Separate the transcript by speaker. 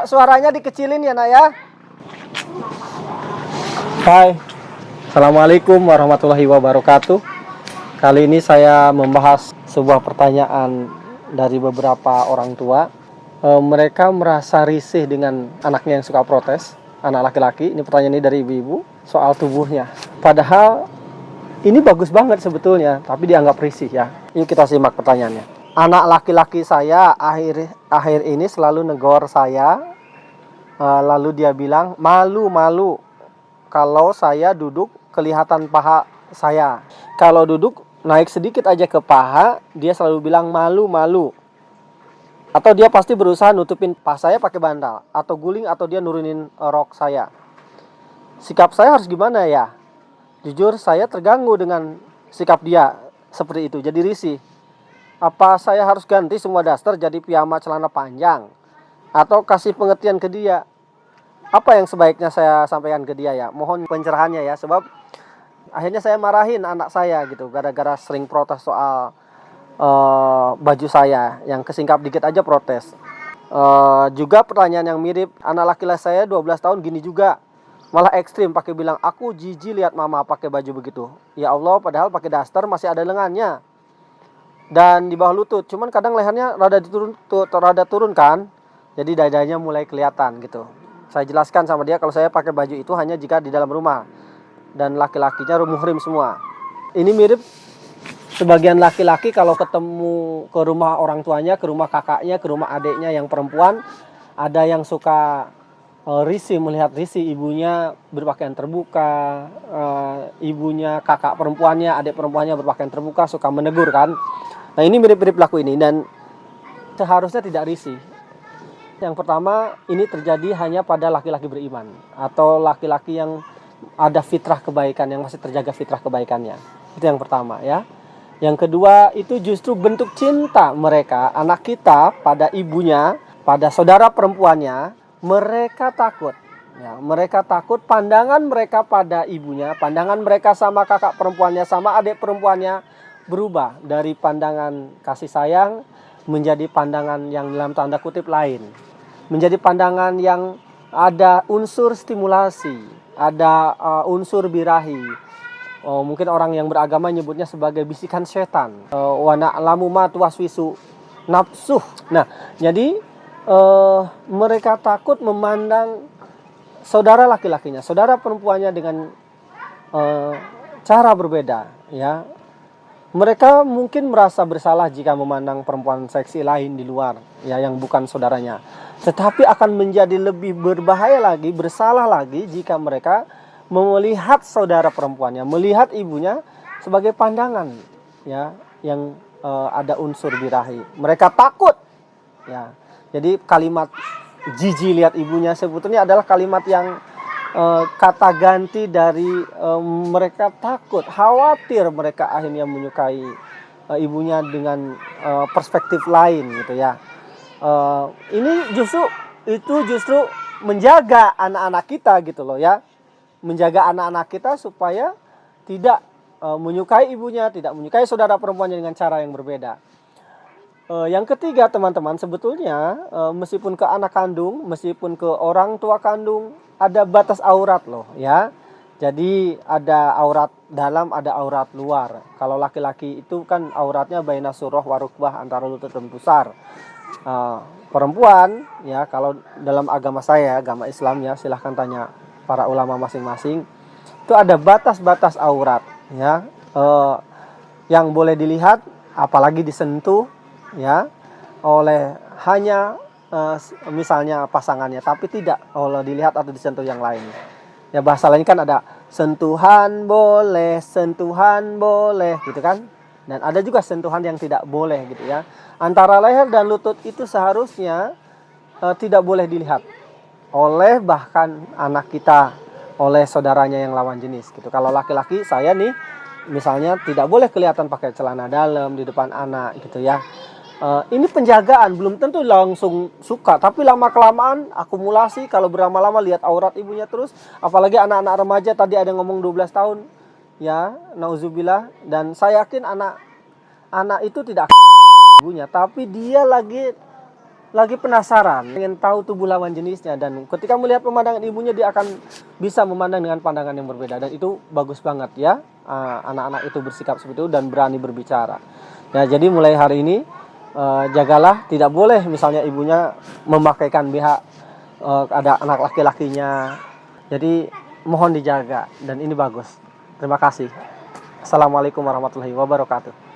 Speaker 1: Suaranya dikecilin ya nak ya. Hai, Assalamualaikum warahmatullahi wabarakatuh. Kali ini saya membahas sebuah pertanyaan dari beberapa orang tua. Mereka merasa risih dengan anaknya yang suka protes, anak laki-laki. Ini pertanyaan ini dari ibu-ibu soal tubuhnya. Padahal ini bagus banget sebetulnya, tapi dianggap risih ya. Yuk kita simak pertanyaannya. Anak laki-laki saya akhir ini selalu negor saya. Lalu dia bilang malu kalau saya duduk kelihatan paha saya. Kalau duduk naik sedikit aja ke paha, dia selalu bilang malu. Atau dia pasti berusaha nutupin paha saya pakai bantal, atau guling, atau dia nurunin rok saya. Sikap saya harus gimana ya? Jujur saya terganggu dengan sikap dia seperti itu, jadi risih. Apa saya harus ganti semua daster jadi piyama celana panjang? Atau kasih pengertian ke dia? Apa yang sebaiknya saya sampaikan ke dia ya? Mohon pencerahannya ya, sebab akhirnya saya marahin anak saya gitu, gara-gara sering protes soal baju saya, yang kesingkap dikit aja protes. Juga pertanyaan yang mirip, anak laki-laki saya 12 tahun gini juga. Malah ekstrim, pakai bilang, aku jijik lihat mama pakai baju begitu. Ya Allah, padahal pakai daster masih ada lengannya. Dan di bawah lutut, cuman kadang lehernya rada turun kan. Jadi dadanya mulai kelihatan gitu. Saya jelaskan sama dia kalau saya pakai baju itu hanya jika di dalam rumah. Dan laki-lakinya muhrim semua. Ini mirip sebagian laki-laki kalau ketemu ke rumah orang tuanya, ke rumah kakaknya, ke rumah adiknya yang perempuan. Ada yang suka risih melihat ibunya berpakaian terbuka, ibunya, kakak perempuannya, adik perempuannya berpakaian terbuka, suka menegur kan. Nah ini mirip-mirip laku ini, dan seharusnya tidak risih. Yang pertama, ini terjadi hanya pada laki-laki beriman atau laki-laki yang ada fitrah kebaikan, yang masih terjaga fitrah kebaikannya. Itu yang pertama ya. Yang kedua, itu justru bentuk cinta mereka, anak kita, pada ibunya, pada saudara perempuannya. Mereka takut ya, mereka takut pandangan mereka pada ibunya, pandangan mereka sama kakak perempuannya, sama adik perempuannya berubah dari pandangan kasih sayang menjadi pandangan yang dalam tanda kutip lain, menjadi pandangan yang ada unsur stimulasi, ada unsur birahi. Mungkin orang yang beragama nyebutnya sebagai bisikan setan. Wa na'lamu ma tuwaswisu nafsuh. Nah, jadi mereka takut memandang saudara laki-lakinya, saudara perempuannya dengan cara berbeda ya. Mereka mungkin merasa bersalah jika memandang perempuan seksi lain di luar ya, yang bukan saudaranya. Tetapi akan menjadi lebih berbahaya lagi, bersalah lagi jika mereka melihat saudara perempuannya, melihat ibunya sebagai pandangan ya, yang ada unsur birahi. Mereka takut ya. Jadi kalimat jijik lihat ibunya sebetulnya adalah kalimat yang kata ganti dari mereka takut, khawatir mereka akhirnya menyukai ibunya dengan perspektif lain gitu ya. Ini justru menjaga anak-anak kita gitu loh ya. Menjaga anak-anak kita supaya tidak menyukai ibunya, tidak menyukai saudara perempuannya dengan cara yang berbeda. Yang ketiga teman-teman, sebetulnya meskipun ke anak kandung, meskipun ke orang tua kandung, ada batas aurat loh ya. Jadi ada aurat dalam, ada aurat luar. Kalau laki-laki itu kan auratnya baina surah warukbah, antara lutut dan pusar. Perempuan ya, kalau dalam agama saya, agama Islam ya, silahkan tanya para ulama masing-masing. Itu ada batas-batas aurat ya, yang boleh dilihat apalagi disentuh ya oleh hanya misalnya pasangannya, tapi tidak oleh dilihat atau disentuh yang lain. Ya bahasa lain kan ada sentuhan boleh gitu kan. Dan ada juga sentuhan yang tidak boleh gitu ya. Antara leher dan lutut itu seharusnya tidak boleh dilihat oleh bahkan anak kita, oleh saudaranya yang lawan jenis gitu. Kalau laki-laki saya nih misalnya tidak boleh kelihatan pakai celana dalam di depan anak gitu ya. Ini penjagaan, belum tentu langsung suka, tapi lama-kelamaan akumulasi. Kalau berlama-lama lihat aurat ibunya terus, apalagi anak-anak remaja, tadi ada yang ngomong 12 tahun ya, nauzubillah. Dan saya yakin anak itu tidak ibunya, tapi dia lagi lagi penasaran, ingin tahu tubuh lawan jenisnya, dan ketika melihat pemandangan ibunya dia akan bisa memandang dengan pandangan yang berbeda, dan itu bagus banget ya. Anak-anak itu bersikap seperti itu dan berani berbicara. Nah, jadi mulai hari ini jagalah, tidak boleh misalnya ibunya memakaikan BH ada anak laki-lakinya. Jadi mohon dijaga dan ini bagus. Terima kasih. Assalamualaikum warahmatullahi wabarakatuh.